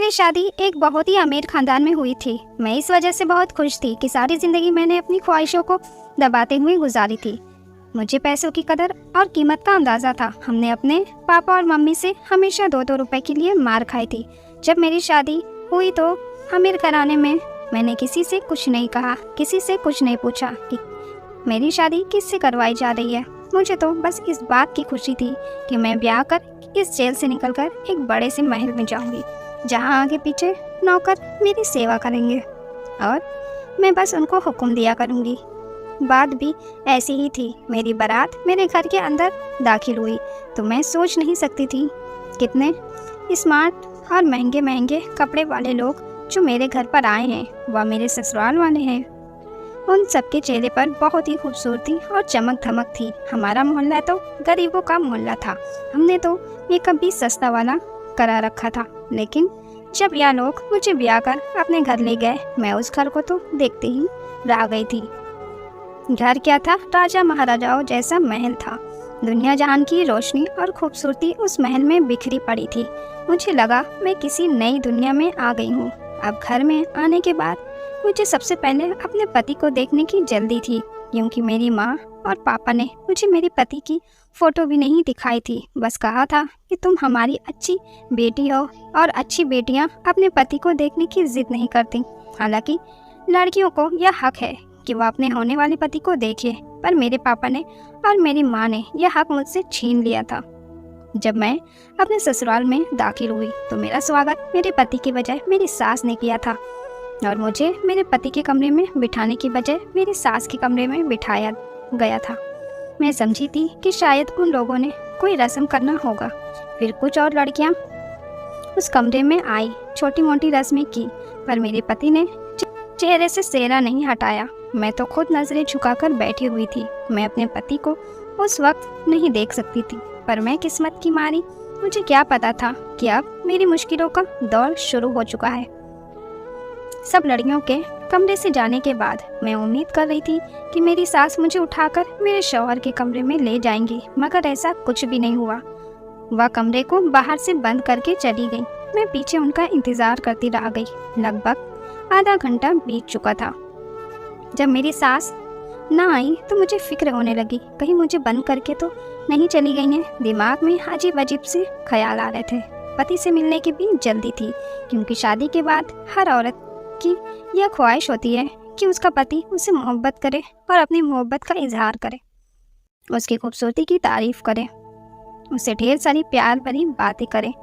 मेरी शादी एक बहुत ही अमीर खानदान में हुई थी। मैं इस वजह से बहुत खुश थी कि सारी जिंदगी मैंने अपनी ख्वाहिशों को दबाते हुए गुजारी थी। मुझे पैसों की कदर और कीमत का अंदाज़ा था। हमने अपने पापा और मम्मी से हमेशा 2-2 रुपए के लिए मार खाई थी। जब मेरी शादी हुई तो अमीर घराने में मैंने किसी से कुछ नहीं कहा, किसी से कुछ नहीं पूछा कि मेरी शादी किससे करवाई जा रही है। मुझे तो बस इस बात की खुशी थी कि मैं ब्याह कर इस जेल से निकलकर एक बड़े से महल में जाऊंगी, जहां आगे पीछे नौकर मेरी सेवा करेंगे और मैं बस उनको हुक्म दिया करूंगी। बात भी ऐसी ही थी। मेरी बारात मेरे घर के अंदर दाखिल हुई तो मैं सोच नहीं सकती थी कितने स्मार्ट और महंगे महंगे कपड़े वाले लोग जो मेरे घर पर आए हैं वह मेरे ससुराल वाले हैं। उन सबके चेहरे पर बहुत ही खूबसूरती और चमक धमक थी। हमारा मोहल्ला तो गरीबों का मोहल्ला था। हमने तो मेकअप भी सस्ता वाला करा रखा था। लेकिन जब यह लोग मुझे ब्याह कर अपने घर ले गए, मैं उस घर को तो देखते ही रह गई थी। घर क्या था, राजा महाराजाओं जैसा महल था। दुनिया जहान की रोशनी और खूबसूरती उस महल में बिखरी पड़ी थी। मुझे लगा मैं किसी नई दुनिया में आ गई हूँ। अब घर में आने के बाद मुझे सबसे पहले अपने पति को देखने की जल्दी थी, क्योंकि मेरी माँ और पापा ने मुझे मेरे पति की फ़ोटो भी नहीं दिखाई थी। बस कहा था कि तुम हमारी अच्छी बेटी हो और अच्छी बेटियाँ अपने पति को देखने की जिद नहीं करती। हालांकि लड़कियों को यह हक है कि वह अपने होने वाले पति को देखे, पर मेरे पापा ने और मेरी माँ ने यह हक मुझसे छीन लिया था। जब मैं अपने ससुराल में दाखिल हुई तो मेरा स्वागत मेरे पति के बजाय मेरी सास ने किया था और मुझे मेरे पति के कमरे में बिठाने की बजाय मेरी सास के कमरे में बिठाया गया था। मैं समझी थी कि शायद उन लोगों ने कोई रस्म करना होगा। फिर कुछ और लड़कियां उस कमरे में आई, छोटी मोटी रस्में की, पर मेरे पति ने चेहरे से सेहरा नहीं हटाया। मैं तो खुद नजरें झुकाकर बैठी हुई थी। मैं अपने पति को उस वक्त नहीं देख सकती थी, पर मैं किस्मत की मारी, मुझे क्या पता था कि अब मेरी मुश्किलों का दौर शुरू हो चुका है। सब लड़कियों के कमरे से जाने के बाद मैं उम्मीद कर रही थी कि मेरी सास मुझे उठाकर मेरे शौहर के कमरे में ले जाएंगी, मगर ऐसा कुछ भी नहीं हुआ। वह कमरे को बाहर से बंद करके चली गई। मैं पीछे उनका इंतजार करती रह गई। लगभग आधा घंटा बीत चुका था। जब मेरी सास ना आई तो मुझे फिक्र होने लगी, कहीं मुझे बंद करके तो नहीं चली गई हैं। दिमाग में अजीब अजीब से ख्याल आ रहे थे। पति से मिलने की भी जल्दी थी, क्योंकि शादी के बाद हर औरत की यह ख्वाहिश होती है कि उसका पति उससे मोहब्बत करे और अपनी मोहब्बत का इजहार करे, उसकी खूबसूरती की तारीफ करे, उससे ढेर सारी प्यार भरी बातें करे।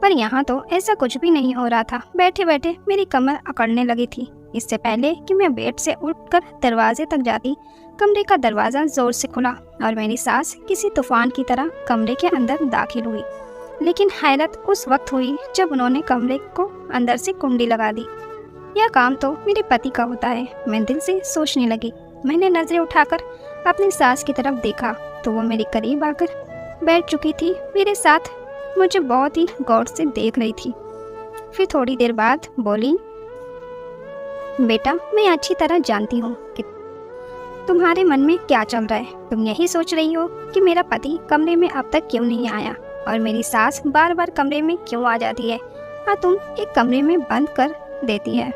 पर यहाँ तो ऐसा कुछ भी नहीं हो रहा था। बैठे बैठे मेरी कमर अकड़ने लगी थी। इससे पहले कि मैं बेड से उठकर दरवाजे तक जाती, कमरे का दरवाज़ा जोर से खुला और मेरी सास किसी तूफान की तरह कमरे के अंदर दाखिल हुई। लेकिन हैरत उस वक्त हुई जब उन्होंने कमरे को अंदर से कुंडी लगा दी। यह काम तो मेरे पति का होता है, मैं दिल से सोचने लगी। मैंने नजरें उठाकर अपनी सास की तरफ देखा तो वो मेरे करीब आकर बैठ चुकी थी। मेरे साथ मुझे बहुत ही गौर से देख रही थी। फिर थोड़ी देर बाद बोली, बेटा, मैं अच्छी तरह जानती हूँ कि तुम्हारे मन में क्या चल रहा है। तुम यही सोच रही हो कि मेरा पति कमरे में अब तक क्यों नहीं आया और मेरी सास बार बार कमरे में क्यों आ जाती है और तुम एक कमरे में बंद कर देती है।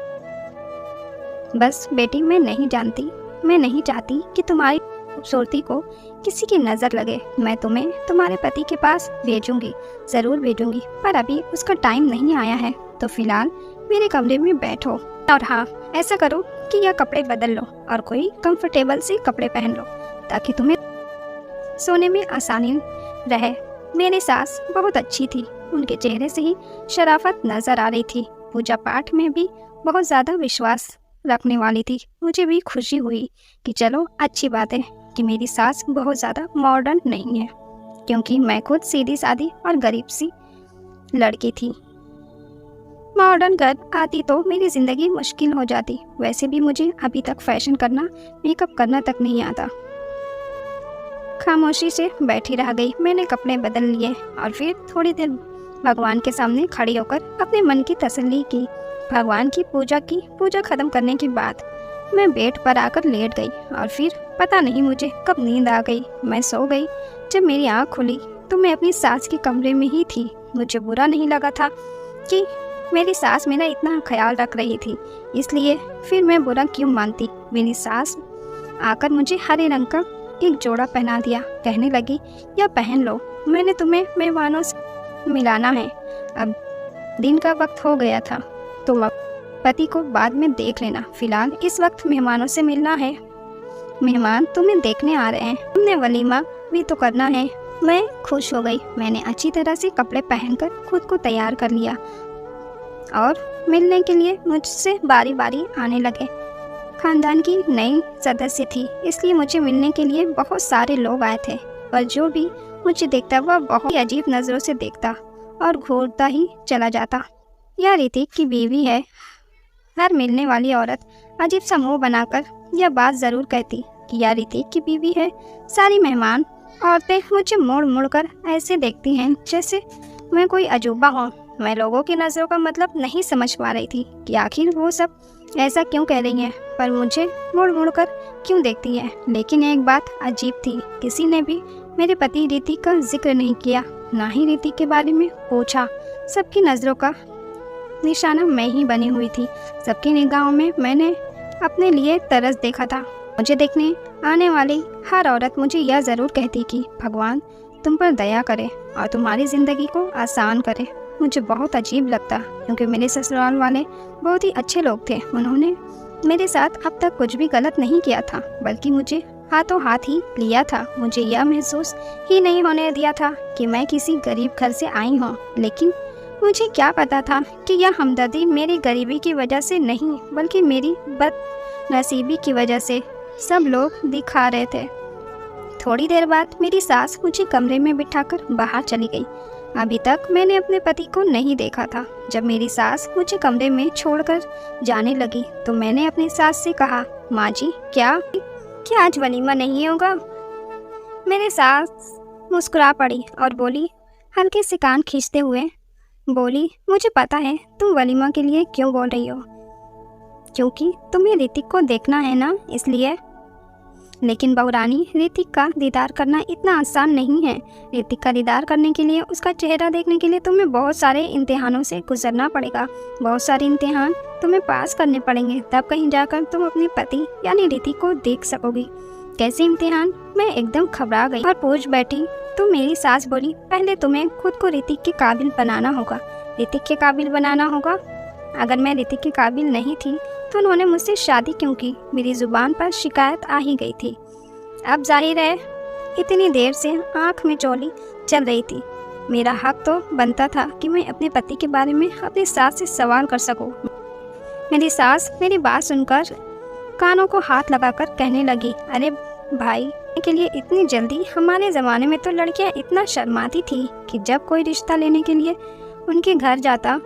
बस बेटी, मैं नहीं जानती, मैं नहीं चाहती कि तुम्हारी खूबसूरती को किसी की नज़र लगे। मैं तुम्हें तुम्हारे पति के पास भेजूंगी, ज़रूर भेजूंगी, पर अभी उसका टाइम नहीं आया है। तो फिलहाल मेरे कमरे में बैठो और हाँ, ऐसा करो कि यह कपड़े बदल लो और कोई कंफर्टेबल से कपड़े पहन लो ताकि तुम्हें सोने में आसानी रहे। मेरी सास बहुत अच्छी थी। उनके चेहरे से ही शराफत नज़र आ रही थी। पूजा पाठ में भी बहुत ज़्यादा विश्वास रखने वाली थी। मुझे भी खुशी हुई कि चलो अच्छी बात है कि मेरी सास बहुत ज़्यादा मॉडर्न नहीं है, क्योंकि मैं खुद सीधी सादी और गरीब सी लड़की थी। मॉडर्न घर आती तो मेरी ज़िंदगी मुश्किल हो जाती। वैसे भी मुझे अभी तक फैशन करना, मेकअप करना तक नहीं आता। खामोशी से बैठी रह गई। मैंने कपड़े बदल लिए और फिर थोड़ी देर भगवान के सामने खड़ी होकर अपने मन की तसल्ली की। भगवान की पूजा खत्म करने के बाद मैं बेड पर आकर लेट गई और फिर पता नहीं मुझे कब नींद आ गई। मैं सो गई। जब मेरी आँख खुली तो मैं अपनी सास के कमरे में ही थी। मुझे बुरा नहीं लगा था कि मेरी सास मेरा इतना ख्याल रख रही थी, इसलिए फिर मैं बुरा क्यों मानती। मेरी सास आकर मुझे हरे रंग का एक जोड़ा पहना दिया, कहने लगी, यह पहन लो, मैंने तुम्हें मेहमानों से मिलाना है। अब दिन का वक्त हो गया था, तो पति को बाद में देख लेना, फिलहाल इस वक्त मेहमानों से मिलना है। मेहमान तुम्हें देखने आ रहे हैं, तुमने वलीमा भी तो करना है। मैं खुश हो गई। मैंने अच्छी तरह से कपड़े पहनकर खुद को तैयार कर लिया और मिलने के लिए मुझसे बारी बारी आने लगे। खानदान की नई सदस्य थी, इसलिए मुझे मिलने के लिए बहुत सारे लोग आए थे, पर जो भी मुझे देखता वह बहुत ही अजीब नज़रों से देखता और घूरता ही चला जाता। यह ऋतिक की बीवी है। हर मिलने वाली औरत अजीब सा मुंह बनाकर यह बात ज़रूर कहती कि यह ऋतिक की बीवी है। सारी मेहमान औरतें मुझे मुड़ मुड़ कर ऐसे देखती हैं जैसे मैं कोई अजूबा हूँ। मैं लोगों की नज़रों का मतलब नहीं समझ पा रही थी कि आखिर वो सब ऐसा क्यों कह रही हैं, पर मुझे मुड़ मुड़ कर क्यों देखती हैं। लेकिन एक बात अजीब थी, किसी ने भी मेरे पति ऋतिक का जिक्र नहीं किया, ना ही ऋतिक के बारे में पूछा। सबकी नज़रों का निशाना मैं ही बनी हुई थी। सबकी निगाहों में मैंने अपने लिए तरस देखा था। मुझे देखने आने वाली हर औरत मुझे यह ज़रूर कहती कि भगवान तुम पर दया करे और तुम्हारी ज़िंदगी को आसान करे। मुझे बहुत अजीब लगता, क्योंकि मेरे ससुराल वाले बहुत ही अच्छे लोग थे। उन्होंने मेरे साथ अब तक कुछ भी गलत नहीं किया था, बल्कि मुझे हाथों हाथ ही लिया था। मुझे यह महसूस ही नहीं होने दिया था कि मैं किसी गरीब घर से आई हूँ। लेकिन मुझे क्या पता था कि यह हमदर्दी मेरी गरीबी की वजह से नहीं, बल्कि मेरी बदनसीबी की वजह से सब लोग दिखा रहे थे। थोड़ी देर बाद मेरी सास मुझे कमरे में बिठाकर बाहर चली गई। अभी तक मैंने अपने पति को नहीं देखा था। जब मेरी सास मुझे कमरे में छोड़कर जाने लगी तो मैंने अपनी सास से कहा, माँ जी क्या आज वलीमा नहीं होगा? मेरी सास मुस्कुरा पड़ी और बोली, हल्के से कान खींचते हुए बोली, मुझे पता है तुम वलीमा के लिए क्यों बोल रही हो, क्योंकि तुम्हें ऋतिक को देखना है ना, इसलिए। लेकिन बहुरानी, ऋतिक का दीदार करना इतना आसान नहीं है। ऋतिक का दीदार करने के लिए, उसका चेहरा देखने के लिए तुम्हें बहुत सारे इम्तिहानों से गुजरना पड़ेगा। बहुत सारे इम्तिहान तुम्हें पास करने पड़ेंगे, तब कहीं जाकर तुम अपने पति यानी ऋतिक को देख सकोगी। कैसे इम्तिहान? मैं एकदम घबरा गई और पूछ बैठी। तो मेरी सास बोली, पहले तुम्हें खुद को ऋतिक के काबिल बनाना होगा। ऋतिक के काबिल बनाना होगा? अगर मैं ऋतिक के काबिल नहीं थी तो उन्होंने मुझसे शादी क्यों की? मेरी ज़ुबान पर शिकायत आ ही गई थी। अब जाहिर है इतनी देर से आँख में चोली चल रही थी। मेरा हक तो बनता था कि मैं अपने पति के बारे में अपनी सास से सवाल कर सकूं। मेरी सास मेरी बात सुनकर कानों को हाथ लगाकर कहने लगी, अरे भाई के लिए इतनी जल्दी? हमारे ज़माने में तो लड़कियां इतना शर्माती थी कि जब कोई रिश्ता लेने के लिए उनके घर जाता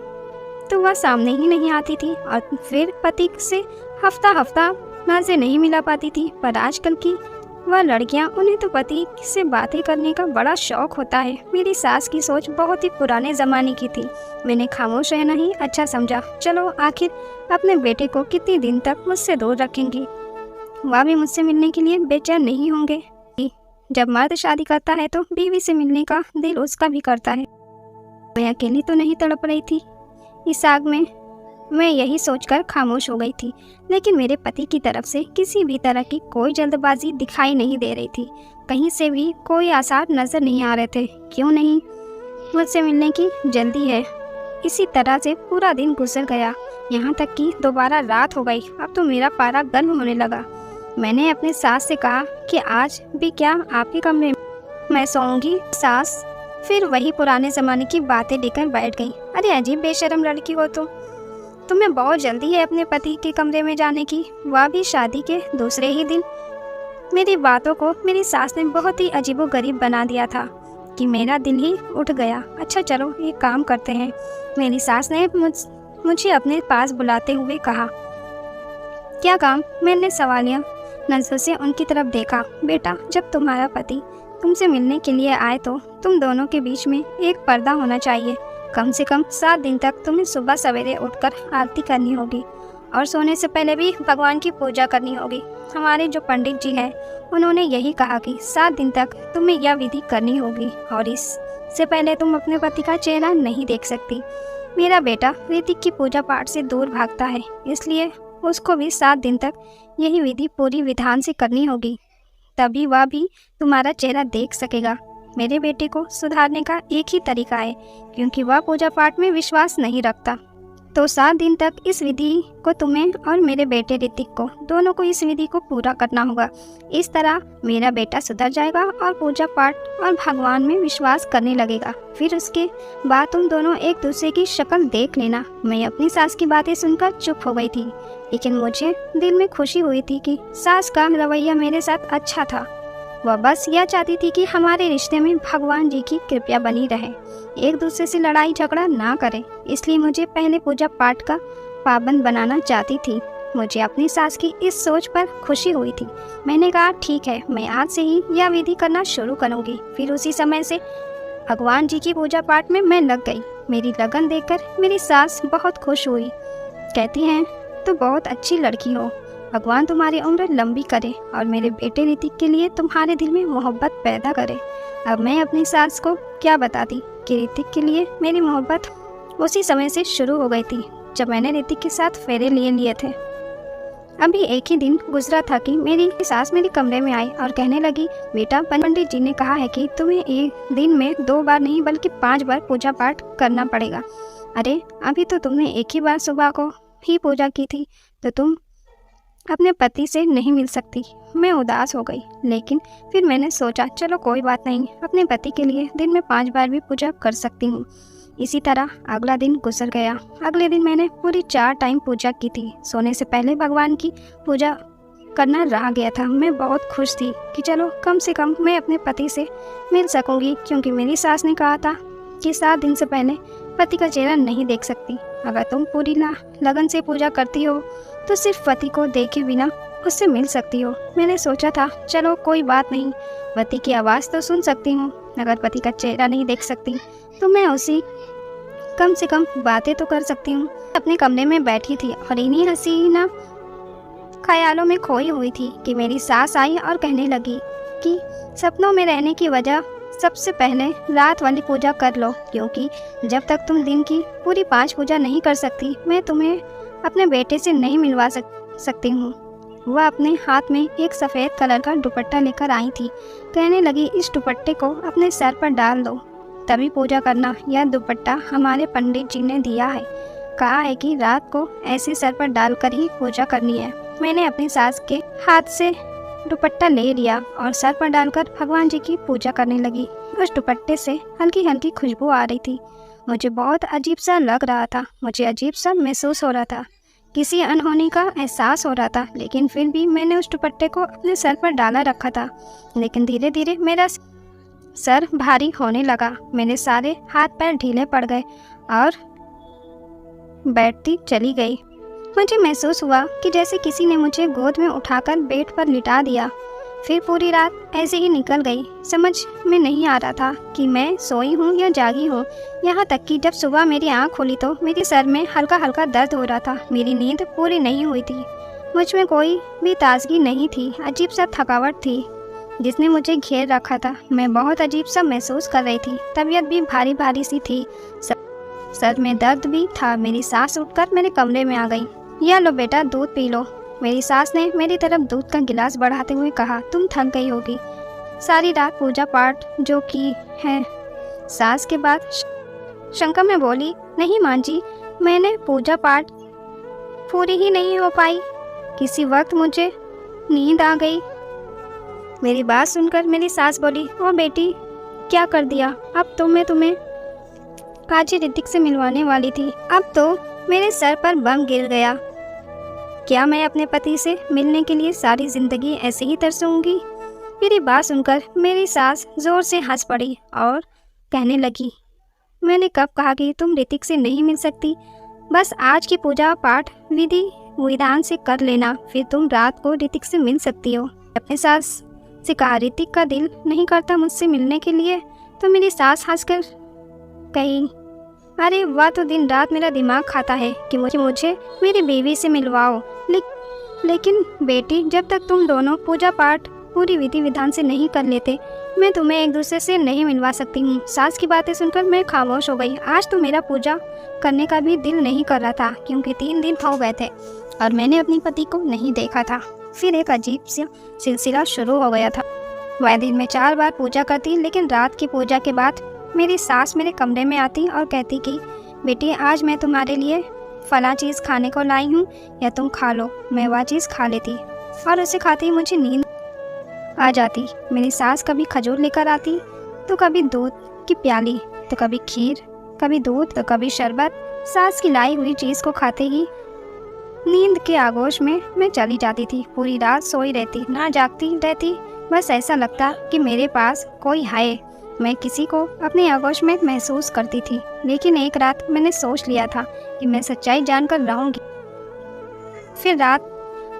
तो वह सामने ही नहीं आती थी और फिर पति से हफ्ता हफ्ता नजर नहीं मिला पाती थी। पर आजकल की वह लड़कियां, उन्हें तो पति से बातें करने का बड़ा शौक होता है। मेरी सास की सोच बहुत ही पुराने ज़माने की थी। मैंने खामोश रहना ही अच्छा समझा। चलो, आखिर अपने बेटे को कितने दिन तक मुझसे दूर रखेंगी? वह भी मुझसे मिलने के लिए बेचैन नहीं होंगे। जब मर्द शादी करता है तो बीवी से मिलने का दिल उसका भी करता है। मैं अकेली तो नहीं तड़प रही थी इस आग में। मैं यही सोचकर खामोश हो गई थी। लेकिन मेरे पति की तरफ से किसी भी तरह की कोई जल्दबाजी दिखाई नहीं दे रही थी। कहीं से भी कोई आसार नजर नहीं आ रहे थे। क्यों नहीं मुझसे मिलने की जल्दी है? इसी तरह से पूरा दिन गुजर गया, यहाँ तक कि दोबारा रात हो गई। अब तो मेरा पारा गर्म होने लगा। मैंने अपने सास से कहा कि आज भी क्या आपके कमरे में मैं सोऊंगी? सास फिर वही पुराने ज़माने की बातें लेकर बैठ गई। अरे अजीब बेशर्म लड़की हो तुम। तुम्हें बहुत जल्दी है अपने पति के कमरे में जाने की, वह भी शादी के दूसरे ही दिन। मेरी बातों को मेरी सास ने बहुत ही अजीबोगरीब बना दिया था कि मेरा दिल ही उठ गया। अच्छा चलो, एक काम करते हैं। मेरी सास ने मुझे अपने पास बुलाते हुए कहा। क्या काम? मैंने सवालिया नज़रों से उनकी तरफ देखा। बेटा, जब तुम्हारा पति तुमसे मिलने के लिए आए तो तुम दोनों के बीच में एक पर्दा होना चाहिए। कम से कम 7 दिन तक तुम्हें सुबह सवेरे उठकर आरती करनी होगी और सोने से पहले भी भगवान की पूजा करनी होगी। हमारे जो पंडित जी हैं उन्होंने यही कहा कि 7 दिन तक तुम्हें यह विधि करनी होगी और इससे पहले तुम अपने पति का चेहरा नहीं देख सकती। मेरा बेटा ऋतिक की पूजा पाठ से दूर भागता है, इसलिए उसको भी 7 दिन तक यही विधि पूरी विधान से करनी होगी, तभी वह भी तुम्हारा चेहरा देख सकेगा। मेरे बेटे को सुधारने का एक ही तरीका है, क्योंकि वह पूजा पाठ में विश्वास नहीं रखता। तो 7 दिन तक इस विधि को तुम्हें और मेरे बेटे ऋतिक को दोनों को इस विधि को पूरा करना होगा। इस तरह मेरा बेटा सुधर जाएगा और पूजा पाठ और भगवान में विश्वास करने लगेगा। फिर उसके बाद तुम दोनों एक दूसरे की शक्ल देख लेना। मैं अपनी सास की बातें सुनकर चुप हो गई थी, लेकिन मुझे दिल में खुशी हुई थी कि सास का रवैया मेरे साथ अच्छा था। वह बस यह चाहती थी कि हमारे रिश्ते में भगवान जी की कृपा बनी रहे, एक दूसरे से लड़ाई झगड़ा ना करें। इसलिए मुझे पहले पूजा पाठ का पाबंद बनाना चाहती थी। मुझे अपनी सास की इस सोच पर खुशी हुई थी। मैंने कहा ठीक है, मैं आज से ही यह विधि करना शुरू करूँगी। फिर उसी समय से भगवान जी की पूजा पाठ में मैं लग गई। मेरी लगन देखकर मेरी सास बहुत खुश हुई। कहती हैं तो बहुत अच्छी लड़की हो, भगवान तुम्हारी उम्र लंबी करे और मेरे बेटे ऋतिक के लिए तुम्हारे दिल में मोहब्बत पैदा करे। अब मैं अपनी सास को क्या बताती कि ऋतिक के लिए मेरी मोहब्बत उसी समय से शुरू हो गई थी जब मैंने ऋतिक के साथ फेरे लिए थे। अभी एक ही दिन गुजरा था कि मेरी सास मेरे कमरे में आई और कहने लगी, बेटा पंडित जी ने कहा है कि तुम्हें एक दिन में 2 बार नहीं बल्कि 5 बार पूजा पाठ करना पड़ेगा। अरे अभी तो तुमने एक ही बार सुबह को ही पूजा की थी, तो तुम अपने पति से नहीं मिल सकती। मैं उदास हो गई, लेकिन फिर मैंने सोचा चलो कोई बात नहीं, अपने पति के लिए दिन में 5 बार भी पूजा कर सकती हूँ। इसी तरह अगला दिन गुजर गया। अगले दिन मैंने पूरी 4 टाइम पूजा की थी। सोने से पहले भगवान की पूजा करना रह गया था। मैं बहुत खुश थी कि चलो कम से कम मैं अपने पति से मिल सकूँगी, क्योंकि मेरी सास ने कहा था कि 7 दिन से पहले पति का चेहरा नहीं देख सकती। अगर तुम पूरी लगन से पूजा करती हो तो सिर्फ पति को देखे बिना उससे मिल सकती हो। मैंने सोचा था चलो कोई बात नहीं, पति की आवाज़ तो सुन सकती हूँ, अगर पति का चेहरा नहीं देख सकती तो मैं उसी कम से कम बातें तो कर सकती हूँ। अपने कमरे में बैठी थी और इन्हीं हसीना ख्यालों में खोई हुई थी कि मेरी सास आई और कहने लगी कि सपनों में रहने की वजह सबसे पहले रात वाली पूजा कर लो, क्योंकि जब तक तुम दिन की पूरी 5 पूजा नहीं कर सकती मैं तुम्हें अपने बेटे से नहीं मिलवा सकती हूँ। वह अपने हाथ में एक सफ़ेद कलर का दुपट्टा लेकर आई थी। कहने लगी, इस दुपट्टे को अपने सर पर डाल दो, तभी पूजा करना। यह दुपट्टा हमारे पंडित जी ने दिया है, कहा है कि रात को ऐसे सर पर डालकर ही पूजा करनी है। मैंने अपनी सास के हाथ से दुपट्टा ले लिया और सर पर डालकर भगवान जी की पूजा करने लगी। उस दुपट्टे से हल्की हल्की खुशबू आ रही थी। मुझे बहुत अजीब सा लग रहा था, मुझे अजीब सा महसूस हो रहा था, किसी अनहोनी का एहसास हो रहा था। लेकिन फिर भी मैंने उस दुपट्टे को अपने सर पर डाला रखा था। लेकिन धीरे धीरे मेरा सर भारी होने लगा, मेरे सारे हाथ पैर ढीले पड़ गए और बैठती चली गई। मुझे महसूस हुआ कि जैसे किसी ने मुझे गोद में उठाकर बेड पर लिटा दिया। फिर पूरी रात ऐसे ही निकल गई। समझ में नहीं आ रहा था कि मैं सोई हूँ या जागी हूँ। यहाँ तक कि जब सुबह मेरी आँख खुली तो मेरे सर में हल्का हल्का दर्द हो रहा था। मेरी नींद पूरी नहीं हुई थी, मुझ में कोई भी ताजगी नहीं थी। अजीब सा थकावट थी जिसने मुझे घेर रखा था। मैं बहुत अजीब सा महसूस कर रही थी, तबीयत भी भारी भारी सी थी, सर में दर्द भी था। मेरी सास उठकर मेरे कमरे में आ गई। यह लो बेटा, दूध पी लो। मेरी सास ने मेरी तरफ दूध का गिलास बढ़ाते हुए कहा, तुम थक गई होगी, सारी रात पूजा पाठ जो की है। सास के बाद शंका में बोली, नहीं माँ जी, मैंने पूजा पाठ पूरी ही नहीं हो पाई, किसी वक्त मुझे नींद आ गई। मेरी बात सुनकर मेरी सास बोली, ओ बेटी क्या कर दिया, अब तो मैं तुम्हें आज ही ऋतिक से मिलवाने वाली थी, अब तो मेरे सर पर बम गिर गया। क्या मैं अपने पति से मिलने के लिए सारी ज़िंदगी ऐसे ही तरसूंगी? मेरी बात सुनकर मेरी सास ज़ोर से हंस पड़ी और कहने लगी, मैंने कब कहा कि तुम ऋतिक से नहीं मिल सकती? बस आज की पूजा पाठ विधि विधान से कर लेना, फिर तुम रात को ऋतिक से मिल सकती हो। अपने सास से कहा, ऋतिक का दिल नहीं करता मुझसे मिलने के लिए? तो मेरी सास हंसकर कही, अरे वह तो दिन रात मेरा दिमाग खाता है कि मुझे मेरी बीवी से मिलवाओ। लेकिन बेटी, जब तक तुम दोनों पूजा पाठ पूरी विधि विधान से नहीं कर लेते मैं तुम्हें एक दूसरे से नहीं मिलवा सकती हूँ। सास की बातें सुनकर मैं खामोश हो गई। आज तो मेरा पूजा करने का भी दिल नहीं कर रहा था, क्योंकि 3 दिन हो गए थे और मैंने अपने पति को नहीं देखा था। फिर एक अजीब सा सिलसिला शुरू हो गया था। वह दिन मैं 4 बार पूजा करती, लेकिन रात की पूजा के बाद मेरी सास मेरे कमरे में आती और कहती कि बेटी, आज मैं तुम्हारे लिए फला चीज़ खाने को लाई हूँ, या तुम खा लो। मैं वह चीज़ खा लेती और उसे खाते ही मुझे नींद आ जाती। मेरी सास कभी खजूर लेकर आती, तो कभी दूध की प्याली, तो कभी खीर, कभी दूध, तो कभी शरबत। सास की लाई हुई चीज़ को खाते ही नींद के आगोश में मैं चली जाती थी। पूरी रात सोई रहती, ना जागती रहती। बस ऐसा लगता कि मेरे पास कोई है। मैं किसी को अपने आगोश में महसूस करती थी। लेकिन एक रात मैंने सोच लिया था कि मैं सच्चाई जानकर रहूंगी। फिर रात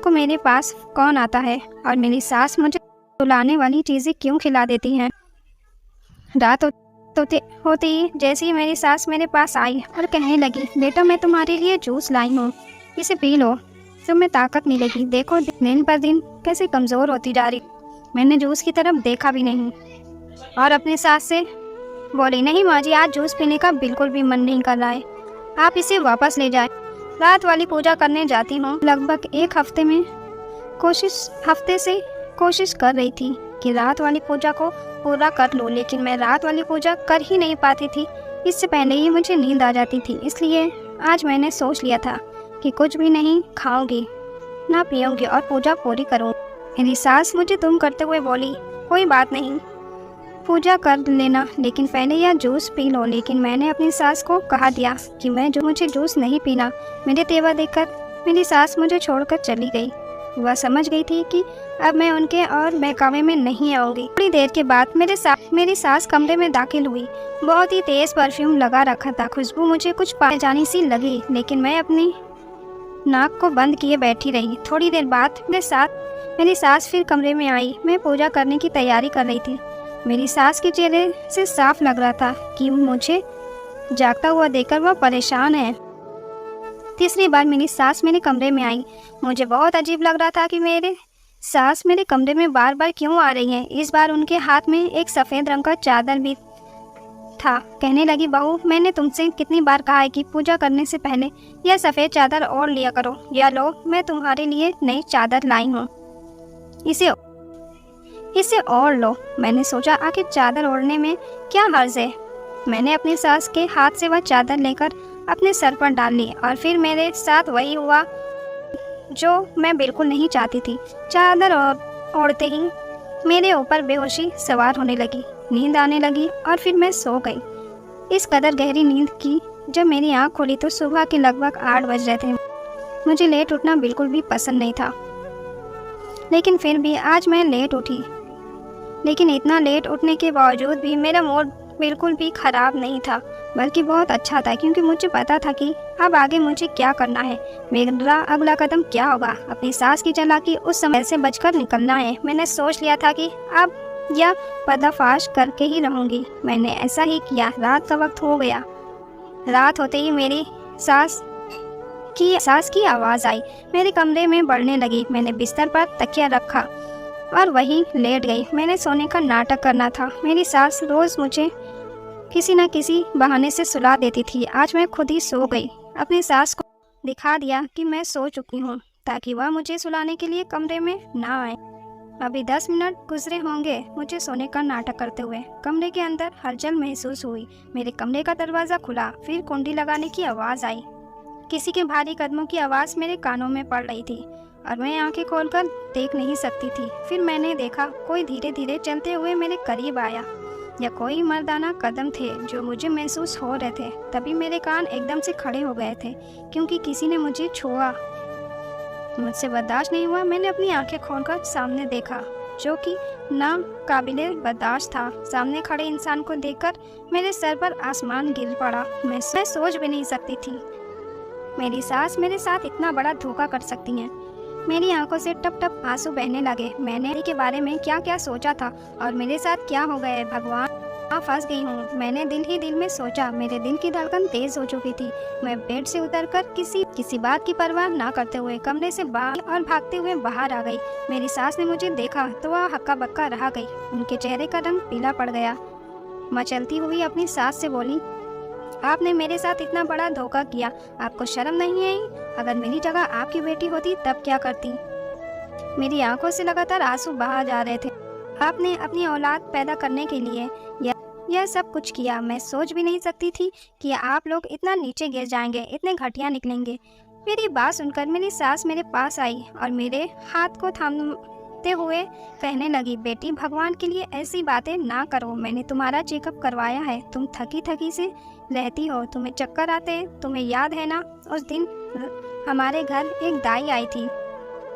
को मेरे पास कौन आता है और मेरी सास मुझे रुलाने वाली चीज़ें क्यों खिला देती हैं। रात होते ही जैसे ही मेरी सास मेरे पास आई और कहने लगी, बेटा, मैं तुम्हारे लिए जूस लाई हूँ, इसे पी लो, तुम्हें ताकत मिलेगी। देखो दिन पर दिन कैसे कमज़ोर होती जा रही। मैंने जूस की तरफ देखा भी नहीं और अपनी सास से बोली, नहीं माँ जी, आज जूस पीने का बिल्कुल भी मन नहीं कर रहा है, आप इसे वापस ले जाएं। रात वाली पूजा करने जाती हूँ। लगभग एक हफ्ते से कोशिश कर रही थी कि रात वाली पूजा को पूरा कर लूँ, लेकिन मैं रात वाली पूजा कर ही नहीं पाती थी। इससे पहले ही मुझे नींद आ जाती थी। इसलिए आज मैंने सोच लिया था कि कुछ भी नहीं खाऊंगी, ना पीऊंगी और पूजा पूरी करूँगी। मेरी सास मुझे तुम करते हुए बोली, कोई बात नहीं, पूजा कर लेना, लेकिन पहले यह जूस पी लो। लेकिन मैंने अपनी सास को कहा दिया कि मुझे जूस नहीं पीना। मेरे तेवर देखकर मेरी सास मुझे छोड़कर चली गई। वह समझ गई थी कि अब मैं उनके और बहकावे में नहीं आऊँगी। थोड़ी देर के बाद मेरी सास कमरे में दाखिल हुई। बहुत ही तेज़ परफ्यूम लगा रखा था। खुशबू मुझे कुछ पाए जानी सी लगी, लेकिन मैं अपनी नाक को बंद किए बैठी रही। थोड़ी देर बाद मेरी सास फिर कमरे में आई। मैं पूजा करने की तैयारी कर रही थी। मेरी सास के चेहरे से साफ लग रहा था कि मुझे जागता हुआ देखकर वह परेशान है। तीसरी बार मेरी सास मेरे कमरे में आई। मुझे बहुत अजीब लग रहा था कि मेरे सास मेरे कमरे में बार बार क्यों आ रही हैं। इस बार उनके हाथ में एक सफ़ेद रंग का चादर भी था। कहने लगी, बहू, मैंने तुमसे कितनी बार कहा है कि पूजा करने से पहले यह सफ़ेद चादर ओढ़ लिया करो। या लो, मैं तुम्हारे लिए नई चादर लाई हूँ, इसे ओढ़ लो। मैंने सोचा, आखिर चादर ओढ़ने में क्या हर्ज है। मैंने अपनी सास के हाथ से वह चादर लेकर अपने सर पर डाल ली और फिर मेरे साथ वही हुआ जो मैं बिल्कुल नहीं चाहती थी। चादर ओढ़ते ही मेरे ऊपर बेहोशी सवार होने लगी, नींद आने लगी और फिर मैं सो गई। इस कदर गहरी नींद की जब मेरी आँख खुली तो सुबह के लगभग 8 बज रहे थे। मुझे लेट उठना बिल्कुल भी पसंद नहीं था, लेकिन फिर भी आज मैं लेट उठी। लेकिन इतना लेट उठने के बावजूद भी मेरा मूड बिल्कुल भी ख़राब नहीं था, बल्कि बहुत अच्छा था, क्योंकि मुझे पता था कि अब आगे मुझे क्या करना है, मेरा अगला कदम क्या होगा। अपनी सास की चालाकी उस समय से बचकर निकलना है। मैंने सोच लिया था कि अब यह पर्दाफाश करके ही रहूँगी। मैंने ऐसा ही किया। रात का वक्त हो गया। रात होते ही मेरी सास की आवाज़ आई, मेरे कमरे में बढ़ने लगी। मैंने बिस्तर पर तकिया रखा और वहीं लेट गई। मैंने सोने का नाटक करना था। मेरी सास रोज़ मुझे किसी न किसी बहाने से सुला देती थी। आज मैं खुद ही सो गई। अपनी सास को दिखा दिया कि मैं सो चुकी हूँ, ताकि वह मुझे सुलाने के लिए कमरे में ना आए। अभी 10 मिनट गुजरे होंगे मुझे सोने का नाटक करते हुए। कमरे के अंदर हलचल महसूस हुई। मेरे कमरे का दरवाज़ा खुला, फिर कुंडी लगाने की आवाज़ आई। किसी के भारी कदमों की आवाज़ मेरे कानों में पड़ रही थी और मैं आंखें खोलकर देख नहीं सकती थी। फिर मैंने देखा कोई धीरे धीरे चलते हुए मेरे करीब आया। या कोई मर्दाना कदम थे जो मुझे महसूस हो रहे थे। तभी मेरे कान एकदम से खड़े हो गए थे, क्योंकि किसी ने मुझे छुआ। मुझसे बर्दाश्त नहीं हुआ। मैंने अपनी आंखें खोलकर सामने देखा, जो कि ना काबिले बर्दाश्त था। सामने खड़े इंसान को देखकर मेरे सर पर आसमान गिर पड़ा। मैं सोच भी नहीं सकती थी मेरी सास मेरे साथ इतना बड़ा धोखा कर सकती हैं। मेरी आंखों से टप टप आंसू बहने लगे। मैंने के बारे में क्या क्या सोचा था और मेरे साथ क्या हो गया है भगवान। फंस गई हूँ। मैंने दिल ही दिल में सोचा। मेरे दिल की धड़कन तेज हो चुकी थी। मैं बेड से उतरकर किसी बात की परवाह ना करते हुए कमरे से बाहर और भागते हुए बाहर आ गई। मेरी सास ने मुझे देखा तो वह हक्का बक्का रह गई। उनके चेहरे का रंग पीला पड़ गया। मचलती हुई अपनी सास से बोली, आपने मेरे साथ इतना बड़ा धोखा किया, आपको शर्म नहीं आई? अगर मेरी जगह आपकी बेटी होती तब क्या करती? मेरी आंखों से लगातार आंसू बहा जा रहे थे। आपने अपनी औलाद पैदा करने के लिए यह सब कुछ किया। मैं सोच भी नहीं सकती थी कि आप लोग इतना नीचे गिर जाएंगे, इतने घटिया निकलेंगे। मेरी बात सुनकर मेरी सास मेरे पास आई और मेरे हाथ को थामते हुए कहने लगी, बेटी भगवान के लिए ऐसी बातें ना करो। मैंने तुम्हारा चेकअप करवाया है। तुम थकी थकी से रहती हो, तुम्हें चक्कर आते हैं। तुम्हें याद है ना, उस दिन हमारे घर एक दाई आई थी,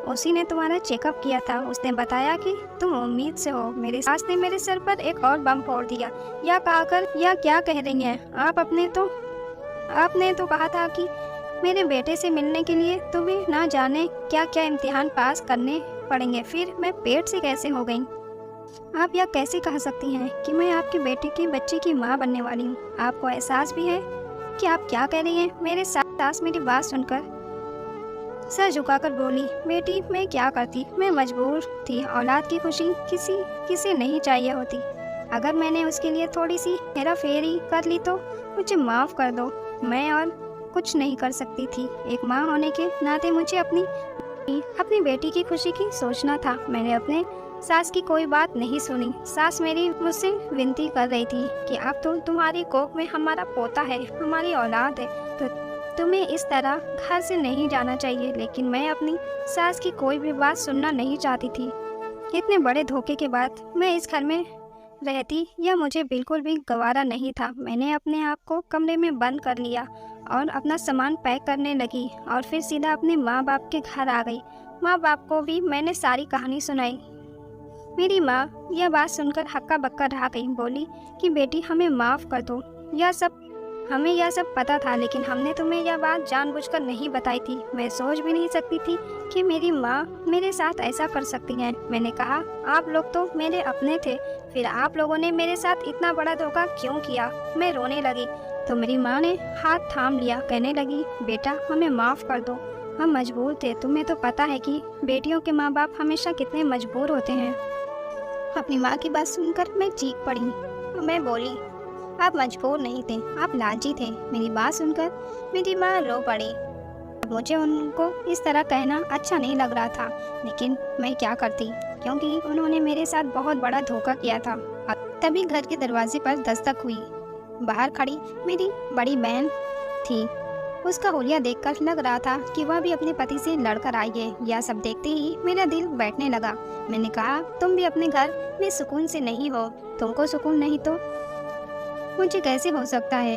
उसी ने तुम्हारा चेकअप किया था। उसने बताया कि तुम उम्मीद से हो। मेरी सास ने मेरे सर पर एक और बम फोड़ दिया। या कहकर या क्या कह रही हैं आप? आपने तो कहा था कि मेरे बेटे से मिलने के लिए तुम्हें ना जाने क्या क्या इम्तिहान पास करने पड़ेंगे। फिर मैं पेट से कैसे हो गई? आप यह कैसे कह सकती हैं कि मैं आपके बेटे के बच्चे की माँ बनने वाली हूँ? आपको एहसास भी है कि आप क्या कह रही हैं? मेरे सास मेरी बात सुनकर सर झुकाकर बोली, बेटी मैं क्या करती, मैं मजबूर थी। औलाद की खुशी किसी नहीं चाहिए होती। अगर मैंने उसके लिए थोड़ी सी हेरा फेरी कर ली तो मुझे माफ़ कर दो। मैं और कुछ नहीं कर सकती थी। एक माँ होने के नाते मुझे अपनी बेटी की खुशी की सोचना था। मैंने अपने सास की कोई बात नहीं सुनी। सास मेरी मुझसे विनती कर रही थी कि अब तो तुम्हारी कोख में हमारा पोता है, हमारी औलाद है, तो तुम्हें इस तरह घर से नहीं जाना चाहिए। लेकिन मैं अपनी सास की कोई भी बात सुनना नहीं चाहती थी। इतने बड़े धोखे के बाद मैं इस घर में रहती यह मुझे बिल्कुल भी गवारा नहीं था। मैंने अपने आप को कमरे में बंद कर लिया और अपना सामान पैक करने लगी और फिर सीधा अपने माँ बाप के घर आ गई। माँ बाप को भी मैंने सारी कहानी सुनाई। मेरी माँ यह बात सुनकर हक्का बक्का रह गई। बोली कि बेटी हमें माफ़ कर दो। हमें यह सब पता था, लेकिन हमने तुम्हें यह बात जानबूझकर नहीं बताई थी। मैं सोच भी नहीं सकती थी कि मेरी माँ मेरे साथ ऐसा कर सकती हैं। मैंने कहा, आप लोग तो मेरे अपने थे, फिर आप लोगों ने मेरे साथ इतना बड़ा धोखा क्यों किया? मैं रोने लगी तो मेरी माँ ने हाथ थाम लिया। कहने लगी, बेटा हमें माफ़ कर दो, हम मजबूर थे। तुम्हें तो पता है कि बेटियों के माँ बाप हमेशा कितने मजबूर होते हैं। अपनी माँ की बात सुनकर मैं चीख पड़ी। मैं बोली, आप मजबूर नहीं थे, आप लालची थे। मेरी बात सुनकर मेरी माँ रो पड़ी। मुझे उनको इस तरह कहना अच्छा नहीं लग रहा था, लेकिन मैं क्या करती, क्योंकि उन्होंने मेरे साथ बहुत बड़ा धोखा किया था। तभी घर के दरवाजे पर दस्तक हुई। बाहर खड़ी मेरी बड़ी बहन थी। उसका हुलिया देखकर लग रहा था कि वह भी अपने पति से लड़कर आई है। यह सब देखते ही मेरा दिल बैठने लगा। मैंने कहा, तुम भी अपने घर में सुकून से नहीं हो। तुमको सुकून नहीं तो मुझे कैसे हो सकता है?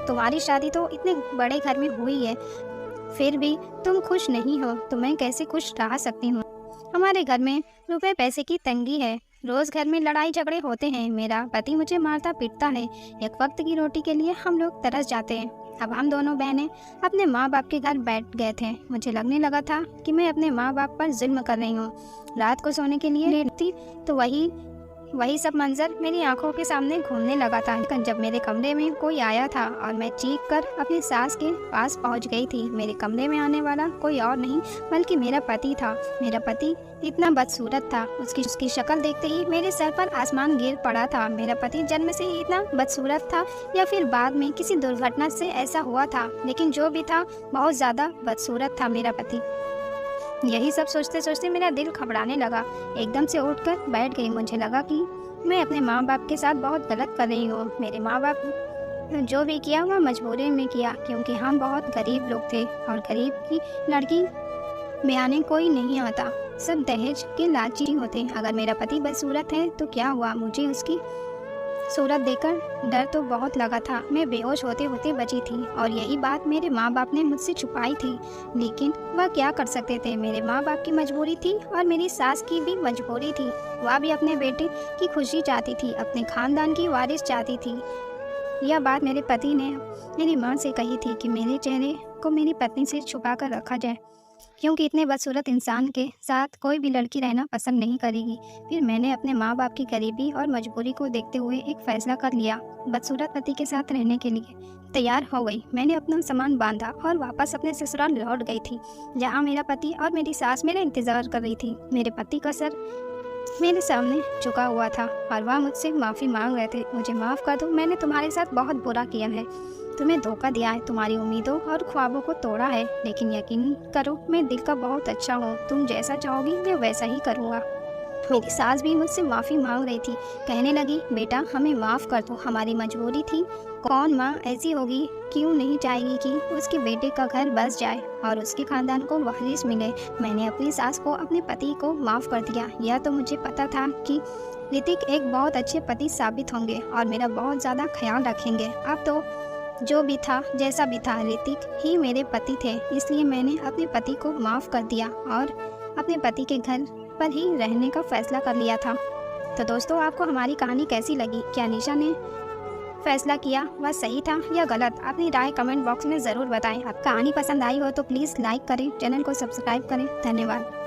तुम्हारी शादी तो इतने बड़े घर में हुई है, फिर भी तुम खुश नहीं हो, तो मैं कैसे खुश रह सकती हूँ? हमारे घर में रुपए पैसे की तंगी है, रोज घर में लड़ाई झगड़े होते हैं। मेरा पति मुझे मारता पीटता है। एक वक्त की रोटी के लिए हम लोग तरस जाते हैं। अब हम दोनों बहनें अपने माँ बाप के घर बैठ गए थे। मुझे लगने लगा था कि मैं अपने माँ बाप पर जुल्म कर रही हूँ। रात को सोने के लिए लेटती तो वही सब मंजर मेरी आंखों के सामने घूमने लगा था। जब मेरे कमरे में कोई आया था और मैं चीख कर अपनी सास के पास पहुंच गई थी। मेरे कमरे में आने वाला कोई और नहीं बल्कि मेरा पति था। मेरा पति इतना बदसूरत था, उसकी शक्ल देखते ही मेरे सर पर आसमान गिर पड़ा था। मेरा पति जन्म से ही इतना बदसूरत था या फिर बाद में किसी दुर्घटना से ऐसा हुआ था, लेकिन जो भी था बहुत ज़्यादा बदसूरत था मेरा पति। यही सब सोचते सोचते मेरा दिल घबराने लगा। एकदम से उठकर बैठ गई। मुझे लगा कि मैं अपने माँ बाप के साथ बहुत गलत कर रही हूँ। मेरे माँ बाप जो भी किया वह मजबूरी में किया, क्योंकि हम बहुत गरीब लोग थे और गरीब की लड़की ब्याने कोई नहीं आता, सब दहेज के लालची होते। अगर मेरा पति बदसूरत है तो क्या हुआ? मुझे उसकी सूरत देखकर डर तो बहुत लगा था। मैं बेहोश होते होते बची थी और यही बात मेरे माँ बाप ने मुझसे छुपाई थी, लेकिन वह क्या कर सकते थे? मेरे माँ बाप की मजबूरी थी और मेरी सास की भी मजबूरी थी। वह भी अपने बेटे की खुशी चाहती थी, अपने खानदान की वारिस चाहती थी। यह बात मेरे पति ने मेरी माँ से कही थी कि मेरे चेहरे को मेरी पत्नी से छुपा कर रखा जाए। क्योंकि इतने बदसूरत इंसान के साथ कोई भी लड़की रहना पसंद नहीं करेगी। फिर मैंने अपने माँ बाप की गरीबी और मजबूरी को देखते हुए एक फ़ैसला कर लिया, बदसूरत पति के साथ रहने के लिए तैयार हो गई। मैंने अपना सामान बांधा और वापस अपने ससुराल लौट गई थी, जहाँ मेरा पति और मेरी सास मेरा इंतज़ार कर रही थी। मेरे पति का सर मेरे सामने झुका हुआ था और वह मुझसे माफ़ी मांग रहे थे। मुझे माफ़ कर दो, मैंने तुम्हारे साथ बहुत बुरा किया है, तुम्हें धोखा दिया है, तुम्हारी उम्मीदों और ख्वाबों को तोड़ा है, लेकिन यकीन करो मैं दिल का बहुत अच्छा हूँ, तुम जैसा चाहोगी मैं वैसा ही करूँगा। मेरी सास भी मुझसे माफ़ी मांग रही थी, कहने लगी बेटा हमें माफ़ कर दो, हमारी मजबूरी थी। कौन माँ ऐसी होगी क्यों नहीं चाहेगी कि उसके बेटे का घर बस जाए और उसके खानदान को वारिस मिले। मैंने अपनी सास को अपने पति को माफ़ कर दिया। यह तो मुझे पता था कि ऋतिक एक बहुत अच्छे पति साबित होंगे और मेरा बहुत ज़्यादा ख्याल रखेंगे। अब तो जो भी था जैसा भी था, ऋतिक ही मेरे पति थे, इसलिए मैंने अपने पति को माफ़ कर दिया और अपने पति के घर पर ही रहने का फैसला कर लिया था। तो दोस्तों, आपको हमारी कहानी कैसी लगी? क्या निशा ने फैसला किया वह सही था या गलत? अपनी राय कमेंट बॉक्स में ज़रूर बताएं। आप कहानी पसंद आई हो तो प्लीज़ लाइक करें, चैनल को सब्सक्राइब करें। धन्यवाद।